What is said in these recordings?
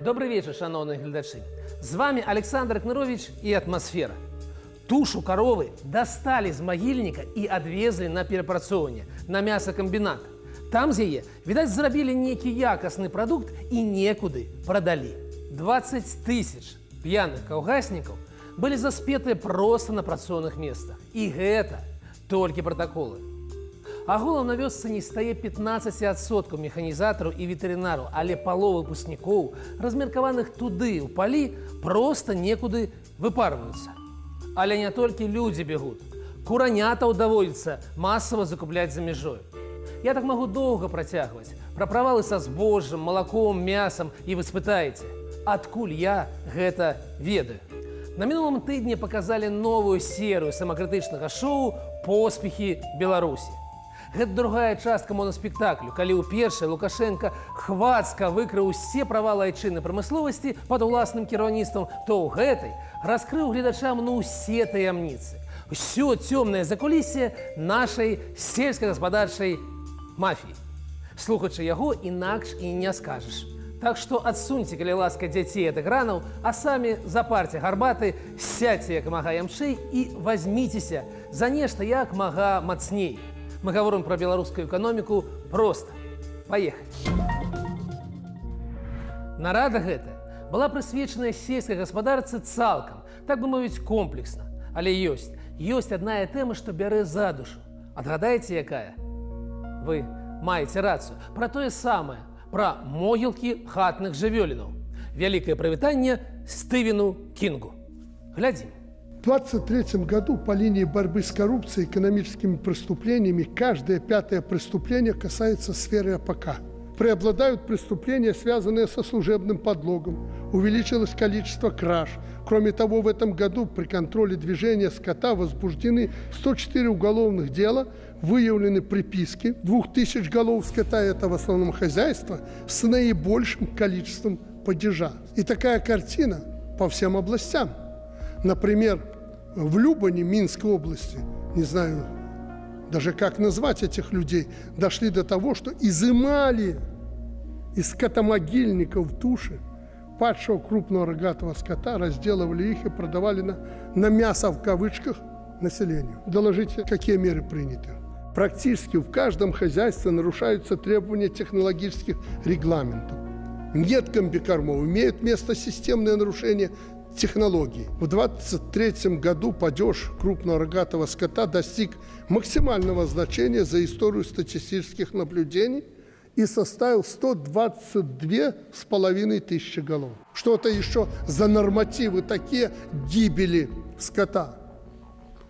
Добрый вечер, шановні глядачі. З вами Александр Кнырович и «Атмосфера». Тушу коровы достали з могильника и отвезли на перапрацоўванне, на мясокомбинат. Там з яе, відаць, зрабілі нейкі якасны прадукт и некуды продали. 20 тысяч пьяных калгаснікаў были заспетыя просто на працоўных местах. И гэта толькі протоколы. Агулам на вёсцы не стае 15% механізатараў і ветэрынараў, але палова выпускнікоў, размеркаваных туды ў палі, просто некуды выпарваюцца. Але не толькі людзі бегут. Куранятаў даводзіцца масава закупляць за мяжой. Я так магу доўга працягваць. Пра правалы са збожжам, малаком, мясам, і вы спытаеце, адкуль я гэта ведаю. На мінулым тыдні паказалі новую серыю самакрытычнага шоу «Поспехі Беларусі». Гэта другая частка моноспектаклю, калі ў першай Лукашенко хвацка выкрыў усе правалы айчыннай прамысловасці пад уласным кіраўніцтвам, то ў гэтай раскрыў гледачам усе таямніцы. Усё цёмнае закуліссе нашай сельскагаспадарчай мафіі. Слухачы яго інакш і не скажаш. Так што адсуньце, калі ласка, дзяцей ад экранаў, а самі запарце гарбаты, сядьце як мага ямчэй і вазьміцеся за нешта як мага мацней. Мы говорим про белорусскую экономику просто. Поехали. Нарада гэта была прысвечаная сельскай гаспадарцы цалкам, так бы мовіць, комплексна. Але ёсць адна тэма, што бярэ за душу. Адгадаеце, якая? Вы маеце рацыю. Пра тое самае, пра могілкі хатных жывёлінаў. Вялікае прывітанне Стывену Кінгу. Глядзім. В 1923 году по линии борьбы с коррупцией и экономическими преступлениями каждое пятое преступление касается сферы АПК. Преобладают преступления, связанные со служебным подлогом. Увеличилось количество краж. Кроме того, в этом году при контроле движения скота возбуждены 104 уголовных дела, выявлены приписки. 2000 голов скота – это в основном хозяйство с наибольшим количеством падежа. И такая картина по всем областям. Например, в Любани, Минской области, не знаю даже как назвать этих людей, дошли до того, что изымали из скотомогильников туши падшего крупного рогатого скота, разделывали их и продавали на мясо в кавычках населению. Доложите, какие меры приняты. Практически в каждом хозяйстве нарушаются требования технологических регламентов. Нет комбикормов, имеют место системные нарушения технологий. В 1923 году падеж крупного рогатого скота достиг максимального значения за историю статистических наблюдений и составил 122,5 тысячи голов. Что это еще за нормативы такие гибели скота?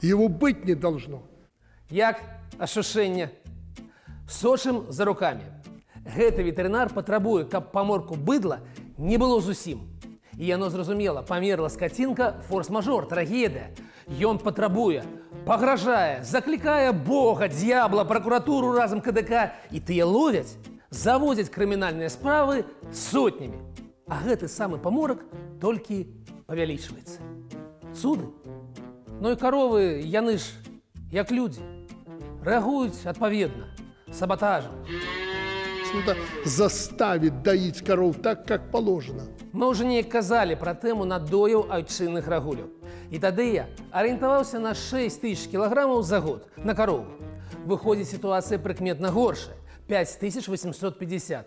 Его быть не должно. Як ашушэнне? Сочым за руками. Гэты ветэрынар патрабуе, каб паморку быдла не было зусім. І яно зразумела, памерла скацінка, форс-мажор, трагедыя. Ён патрабуе, пагражае, заклікае Бога, д'ябла, пракуратуру разам КДК, і тыя ловяць, заводзяць крымінальныя справы сотнямі. А гэты самы паморак толькі павялічваецца. Цуды? Ну і каровы, яны ж, як людзі, рэагуюць адпаведна, саботажам. Надо заставить доить коров так, как положено. Мы уже не казали про тему надояў айчынных рагуляў. І тады я арыентаваўся на 6 тысяч кілаграмаў за год на корову. Выходзіць, сітуацыя прыкметна горшая – 5850.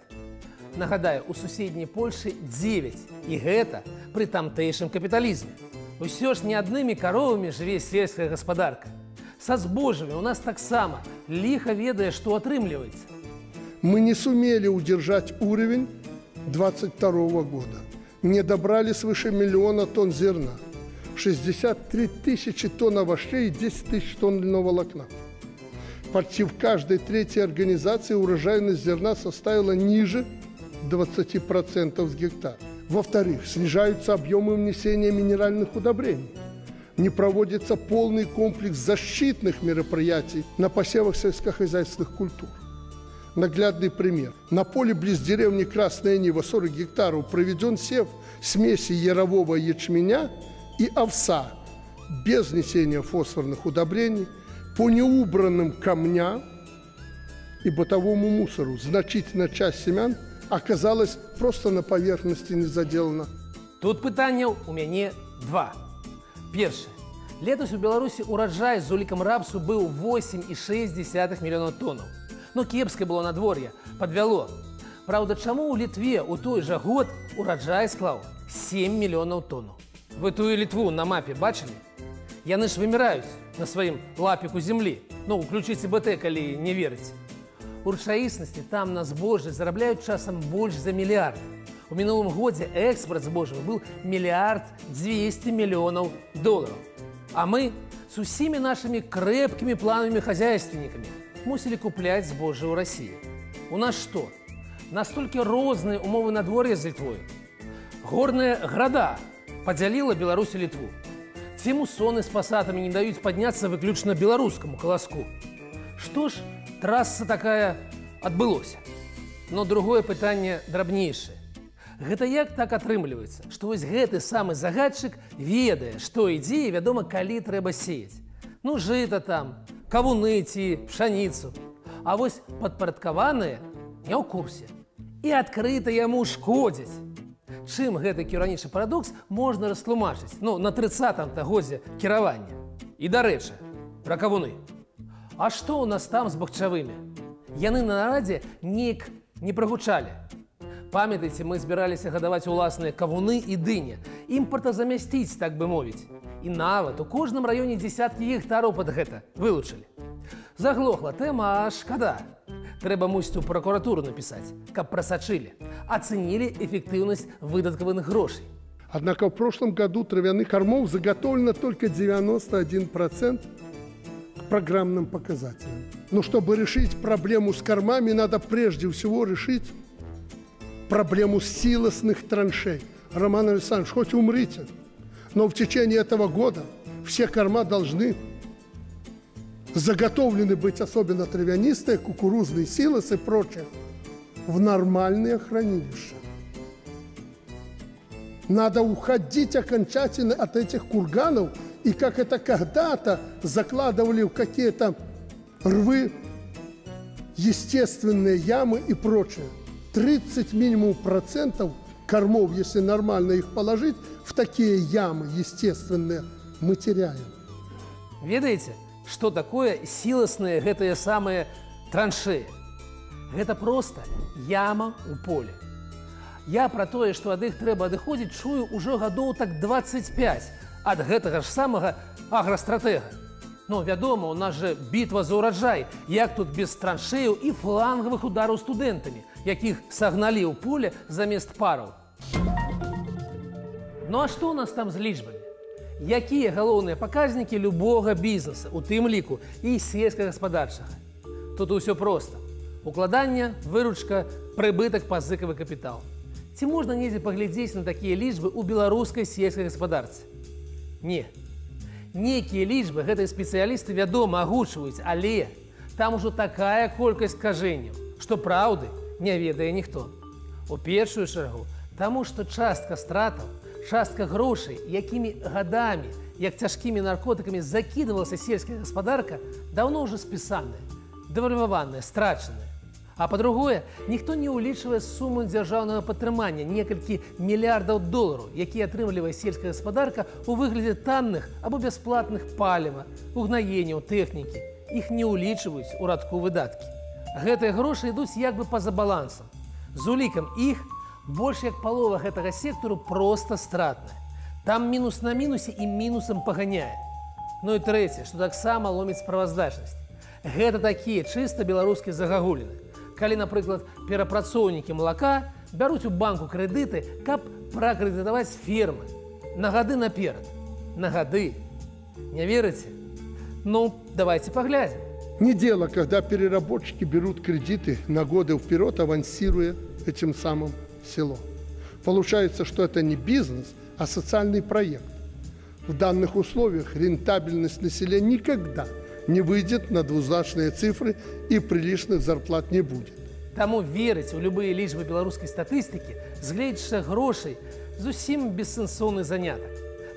Нагадаю, у суседняй Польшы 9. І гэта пры тамтэйшым капіталізме. Усё ж не аднымі коровамі жыве сельская гаспадарка. Са збожжамі у нас таксама ліха ведае, што атрымліваецца. Мы не сумели удержать уровень 2022 года. Не добрали свыше 1 миллиона тонн зерна, 63 тысячи тонн овощей и 10 тысяч тонн льняного волокна. Почти в каждой третьей организации урожайность зерна составила ниже 20% с гектара. Во-вторых, снижаются объемы внесения минеральных удобрений. Не проводится полный комплекс защитных мероприятий на посевах сельскохозяйственных культур. Наглядный пример. На поле близ деревни Красная Нива 40 гектаров проведен сев смеси ярового ячменя и овса без внесения фосфорных удобрений по неубранным камням и бытовому мусору. Значительная часть семян оказалось просто на поверхности не заделано. Тут пытанняў у мяне два. Першае. Летась у Беларусі ураджай з улікам рапсу быў 8,6 мільёнаў тоннаў. Но кепскае было надвор'е, падвяло. Праўда, чаму ў Літве ў той жа год ураджай склаў 7 мільёнаў тоннаў? Вы тую Літву на мапе бачылі? Яны ж выміраюць на сваім лапіку зямлі. Ну, уключыце БТ, калі не верыце. У рэчаіснасці там на збожжы зарабляюць часам больш за мільярд. У мінулым годзе экспарт збожжаў быў 1 200 мільёнаў долараў. А мы с усімі нашымі крэпкімі планамі хозяйственнікамі мусілі купляць збожжа ў Расіі. У нас што? Настолькі розныя умовы надвор'я з Літвою. Горная града падзяліла Беларусь і Літву. Ці мусоны з пасатамі не даюць падняцца выключна беларускаму каласку. Што ж трасса такая адбылося? Но другое пытанне драбнейшае. Гэта як так атрымліваецца, што вось гэты самы загадчык ведае, што ідзе і вядома, калі трэба сеяць. Ну, жыта там, кавуны ці пшаніцу. А вось падпарадкаваныя не ў курсе. І адкрыта яму шкодзяць. Чым гэты кіравнічы парадокс можна растлумачыць? Ну, на 30-м годзе кіравання. І, дарэчы, пра кавуны. А што ў нас там з бахчавымі? Яны на нарадзе неяк не прагучалі. Памятаеце, мы збіраліся гадаваць уласныя кавуны і дыні, імпартазамясціць, так бы мовіць. І нават у кожным раёне дзесяткі гектараў пад гэта вылучылі. Заглохла тэма, а шкада. Трэба, мусіць, у прокуратуру написать, каб просочили, оценили эффективность выдаткованных грошей. Однако в прошлом году травяных кормов заготовлено только 91% к программным показателям. Но чтобы решить проблему с кормами, надо прежде всего решить проблему силосных траншей. Роман Александрович, хоть умрите, но в течение этого года все корма должны заготовлены быть, особенно травянистые, кукурузные силосы и прочее, в нормальные хранилища. Надо уходить окончательно от этих курганов, и как это когда-то закладывали в какие-то рвы, естественные ямы и прочее. 30 минимум процентов кормов, если нормально их положить, в такие ямы естественные мы теряем. Ведаеце, что такое сіласныя гэтыя самыя траншеі? Гэта просто яма ў поле. Я пра тое, што ад іх трэба адыходзіць, чую ўжо гадоў так 25 ад гэтага ж самага аграстратэга. Ну, вядома, у нас же бітва за ўраджай, як тут без траншеяў і флангавых удараў студэнтамі, якіх сагналі ў поле замест параў. Ну а што у нас там з лічбамі? Якія галоўныя паказнікі любога бізнеса, у тым ліку і сельскагаспадарчага? Тут усё проста. Укладанне, выручка, прыбытак, пазыкавы капітал. Ці можна недзе паглядзець на такія лічбы ў беларускай сельскай гаспадарцы? Не. Некія лічбы гэтыя спецыялісты, вядома, агучваюць, але там ужо такая колькасць скажэнняў, што праўды не ведае ніхто. У першую чаргу, таму што частка стратаў, частка грошай, якімі гадамі, як цяжкімі наркотыкамі закідывалася сельская гаспадарка, даўно ўжо спісаная, дэвальваваная, страчаная. А па-другое, ніхто не ўлічвае суму дзяржаўнага падтрымання некалькі мільярдаў долараў, якія атрымлівае сельская гаспадарка ў выглядзе танных або бясплатных паліва, угнаенняў, тэхнікі. Іх не ўлічваюць у радку выдаткі. Гэтыя грошы ідуць як бы па-за балансам. З улікам іх больш як палова гэтага сектару проста стратная. Там мінус на мінусе і мінусам паганяе. Ну і трэцяе, што таксама ломіць справаздачнасць. Гэта такія чыста беларускія загагуліны. Калі, напрыклад, перапрацоўнікі малака бяруць у банку крэдыты, каб пракрэдытаваць фермы. На гады наперад. На гады. Не верыце? Ну, давайте поглядим. Не дело, когда переработчики берут кредиты на годы вперед, авансируя этим самым село. Получается, что это не бизнес, а социальный проект. В данных условиях рентабельность населения никогда не выйдет на двузначные цифры и приличных зарплат не будет. Таму верыць у любые лічбы беларускай статыстыкі, згледзячы грошай, зусім бессэнсоўны занятак.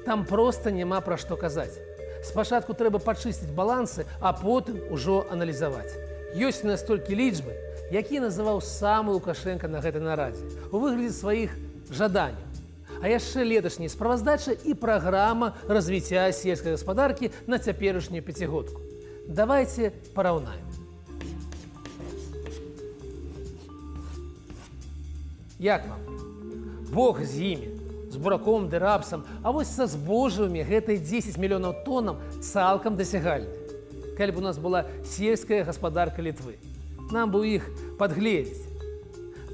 Там проста няма пра што казаць. Спачатку трэба пачысціць балансы, а потым ужо аналізаваць. Ёсць настолькі лічбы, які называў сам Лукашенко на гэтай нарадзе у выглядзе сваіх жаданняў. А яшчэ леташняя справаздача і праграма развіцця сельскай гаспадаркі на цяперашнюю пяцігодку. Давайте параўнаем. Як вам? Бог з імі, з бураком ды рапсам, а вось са збожжавымі гэтай 10 мільёнаў тоннаў цалкам дасягальны. Калі б у нас была сельская гаспадарка Літвы, нам бы іх падгледзець.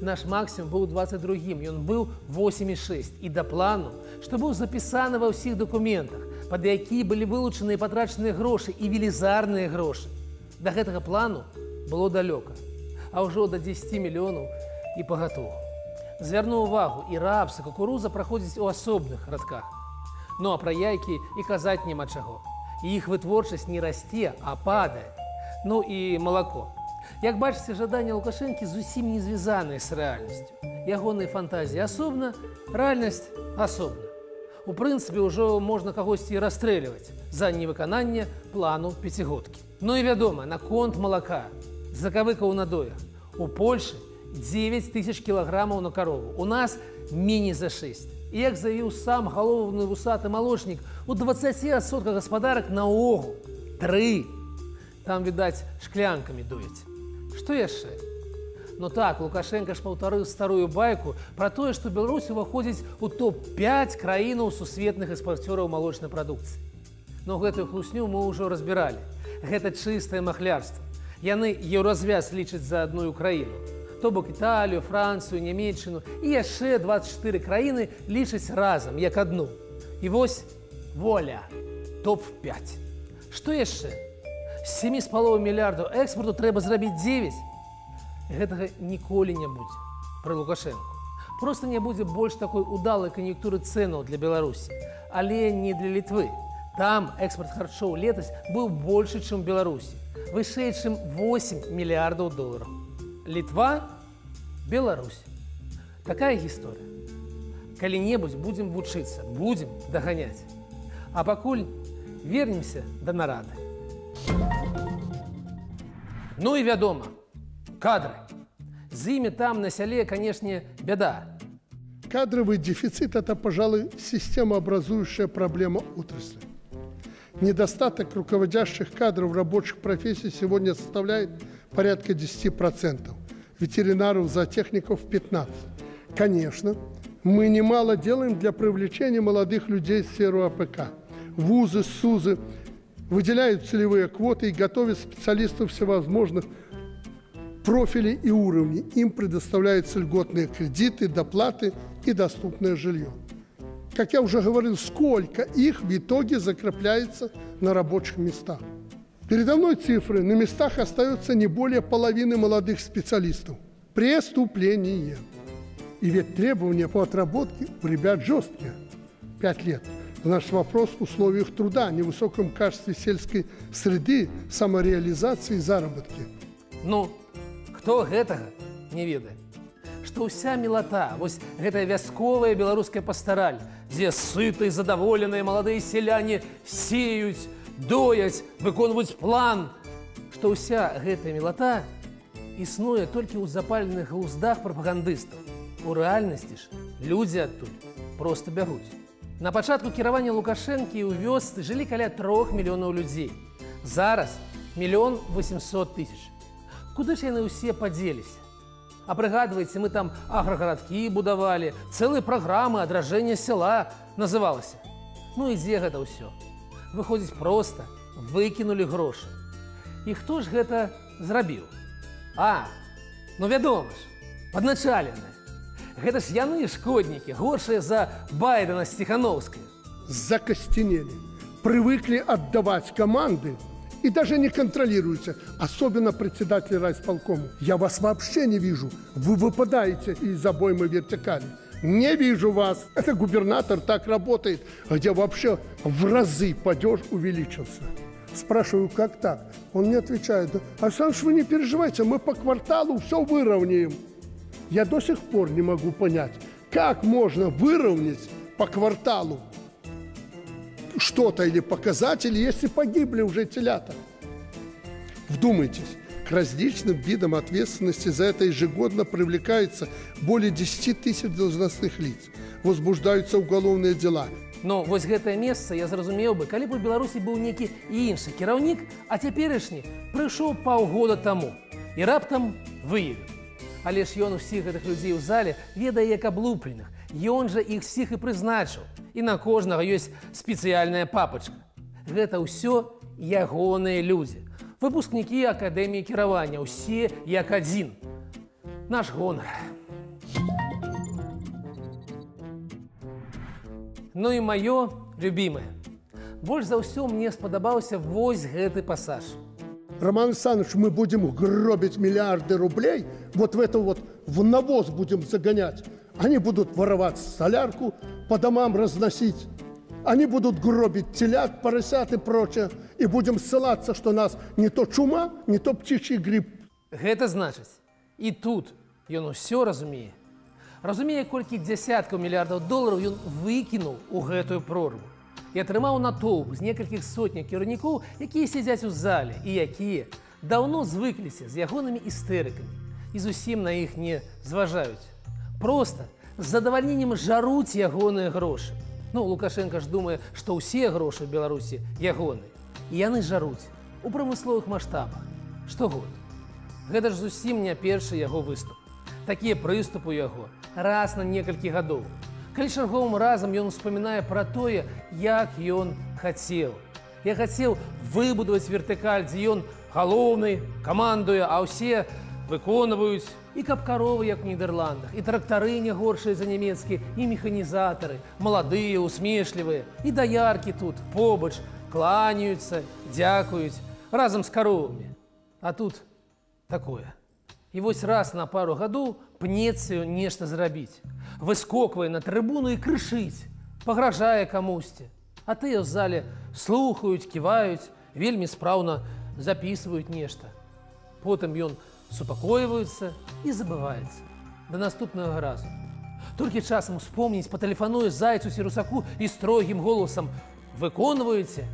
Наш максимум быў 22-м, ён быў 8,6. І да плану, што быў запісаны ва ўсіх дакументах, пад які былі вылучаныя патрачаныя грошы і велізарныя грошы. Да гэтага плану было далёка, а ўжо да 10 мільёнаў і пагатоў. Звярну увагу, і рапс, і кукуруза праходзяць у асобных радках. Ну а пра яйкі і казаць няма чаго. І іх вытворчасць не расце, а падае. Ну і малако. Як бачыце, жаданне Лукашэнкі зусім не звязанае з рэальнасцю. Ягоныя фантазіі асобна, рэальнасць асобна. У прынцыпе, ўжо можна кагосьці расстрэльваць за невыкананне плану пяцігодкі. Ну і вядома, наконт малака, закавыка ў надоях. У Польшы 9 тысяч кілаграмаў на карову. У нас меней за 6. І як заявіў сам галоўны вусаты малочнік, у 20% гаспадарак наогул 3. Там, відаць, шклянкамі дуюць. Што яшчэ? Ну так, Лукашенко ж паўтарыў старую байку пра тое, што Беларусь уваходзіць у топ-5 краінаў сусветных экспарцёраў малочнай прадукцыі. Но гэтую хлусню мы ўжо разбіралі. Гэта чыстае махлярства. Яны еўразвяз лічаць за адную краіну. То бок Італію, Францыю, Нямецчыну і яшчэ 24 краіны лічаць разам, як адну. І вось воля, топ-5. Што яшчэ? З 7,5 мільярдаў экспарту трэба зрабіць 9. Гэтага ніколі не будзе пры Лукашэнку. Проста не будзе больш такой удалай кан'юнктуры цэнаў для Беларусі. Але не для Літвы. Там экспарт харчоў летась быў большы, чым у Беларусі. Вышэй, чым 8 мільярдаў долараў. Літва, Беларусь. Такая гісторыя. Калі-небудзь будзем вучыцца, будзем даганяць. А пакуль вернемся да нарады. Ну і вядома, кадры. З імі там на сяле, канешне, бяда. Кадровый дефицит – это, пожалуй, системообразующая проблема отрасли. Недостаток руководящих кадров рабочих профессий сегодня составляет порядка 10%. Ветеринаров, зоотехников – 15%. Конечно, мы немало делаем для привлечения молодых людей в сферу АПК. Вузы, СУЗы выделяют целевые квоты и готовят специалистов всевозможных профилей и уровней. Им предоставляются льготные кредиты, доплаты и доступное жилье. Как я уже говорил, сколько их в итоге закрепляется на рабочих местах. Передо мной цифры. На местах остается не более половины молодых специалистов. Преступление. И ведь требования по отработке у ребят жесткие. 5 лет. Наш вопрос в условиях труда, невысоком качестве сельской среды, самореализации и заработки. Ну, хто гэтага не ведае? Што ўся мілата, вось гэтая вясковая беларуская пастараль, дзе сытыя, задаволеныя маладыя сяляне сеюць, дояць, выконваюць план, што ўся гэтая мілата існуе толькі ў запаленых глуздах прапагандыстаў. У рэальнасці ж людзі адтуль проста бягуць. На пачатку кіравання Лукашэнкі ў вёсцы жылі каля 3 мільёнаў людзей. Зараз 1 800 000. Куды ж яны ўсе падзеліся? А прыгадваеце, мы там аграгарадкі будавалі, цэлыя праграмы адраджэння сяла называлася. Ну і дзе гэта ўсё? Выходзіць, проста выкінулі грошы. І хто ж гэта зрабіў? Ну вядома ж, падначаленыя. Гэта ж яны шкоднікі, горшыя за Байдена з Тихановскай. Закостенели, привыкли отдавать команды и даже не контролируются, особенно председатель райисполкома. Я вас вообще не вижу, вы выпадаете из обоймы вертикали. Не вижу вас. Это губернатор так работает, где вообще в разы падеж увеличился. Спрашиваю, как так? Он мне отвечает: Александр, вы не переживайте, мы по кварталу все выровняем. Я до сих пор не могу понять, как можно выровнять по кварталу что-то или показатели, если погибли уже телята. Вдумайтесь, К различным видам ответственности за это ежегодно привлекается более 10 тысяч должностных лиц. Возбуждаются уголовные дела. Но вось гэтае месца я зразумеў бы, калі б у Беларусі быў нейкі іншы кіраўнік, а цяперашні прыйшоў паўгода таму і раптам выявіў. Але ж ён усіх гэтых людзей у зале ведае як аблупленых. Ён жа іх всіх і прызначыў. І на кожнага ёсць спецыяльная папачка. Гэта ўсё ягоныя людзі. Выпускнікі акадэміі кіравання, усе як адзін. Наш гонар. Ну і маё любімае. Больш за ўсё мне спадабаўся вось гэты пасаж. Роман Александрович, мы будем гробить миллиарды рублей, вот в это вот в навоз будем загонять. Они будут воровать солярку, по домам разносить. Они будут гробить телят, поросят и прочее. И будем ссылаться, что нас не то чума, не то птичий грипп. Гэта значыць, і тут ён усё разумее. Разумее, колькі дзясяткаў мільярдаў долараў ён выкінуў у гэтую прорву. І атрымаў натоўп з некалькіх сотняў кіраўнікоў, якія сядзяць у зале і якія даўно звыкліся з ягонымі істэрыкамі і зусім на іх не зважаюць. Проста з задавальненнем жаруць ягоныя грошы. Ну, Лукашенко ж думае, што ўсе грошы ў Беларусі ягоныя. І яны жаруць у прамысловых маштабах штогод. Гэта ж зусім не першы яго выступ. Такія прыступы у яго раз на некалькі гадоў. Калі чарговым разам ён успамінае пра тое, як ён хацеў. Я хацеў выбудаваць вертыкаль, дзе ён галоўны, камандуе, а ўсе выконваюць. І каб каровы, як у Нідерландах, і трактары не горшыя за нямецкія, і механізатары, маладыя, усмешлівыя, і даяркі тут побач, кланяюцца, дзякуюць, разам з каровамі. А тут такое. І вось раз на пару гадоў пнецца нешта зрабіць. Выскоквае на трыбуну і крышыць, пагражае камусьці. А тыя ў зале слухаюць, ківаюць, вельмі спраўна запісваюць нешта. Потым ён супакойваецца і забываецца. Да наступнага разу. Толькі часам успомніць, патэлефануе зайцу ці русаку і строгім голасам: «Выконваеце?»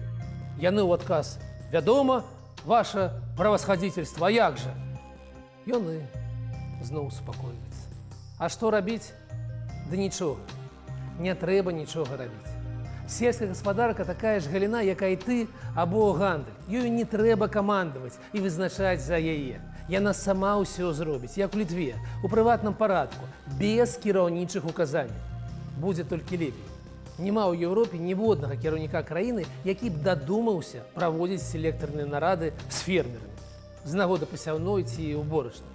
Яны ў адказ: «Вядома, ваше правасхадзіцельства, а як жа?» Ён і зноў супакойваецца. А што рабіць? Да нічога. Не трэба нічога рабіць. Сельская гаспадарка такая ж галіна, якая і ты або гандаль. Ёю не трэба камандаваць і вызначаць за яе. Яна сама ўсё зробіць, як у Літве, у прыватным парадку, без кіраўнічых указанняў. Будзе толькі лепей. Няма ў Еўропе ніводнага кіраўніка краіны, які б дадумаўся праводзіць селектарныя нарады з фермерамі, з нагоды пасяўной ці уборачнай.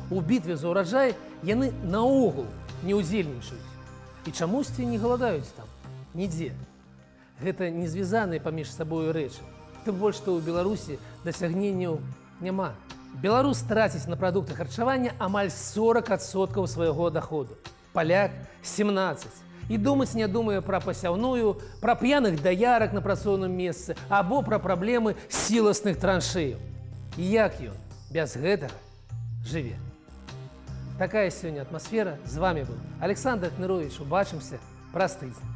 У бітве за ўраджай яны наогул не ўдзельнічаюць. І чамусьці не галадаюць там, нідзе. Гэта не звязаныя паміж сабою рэчы. Тым больш, што ў Беларусі дасягненняў няма. Беларус траціць на прадукты харчавання амаль 40% свайго даходу. Паляк 17%. І думаць не думае пра пасяўную, пра п'яных даярак на працоўным месцы або пра праблемы сіласных траншэяў. І як ён без гэтага жыве? Такая сёння атмасфера. З вами быў Александр Кнырович. Убачымся праз тыдзень.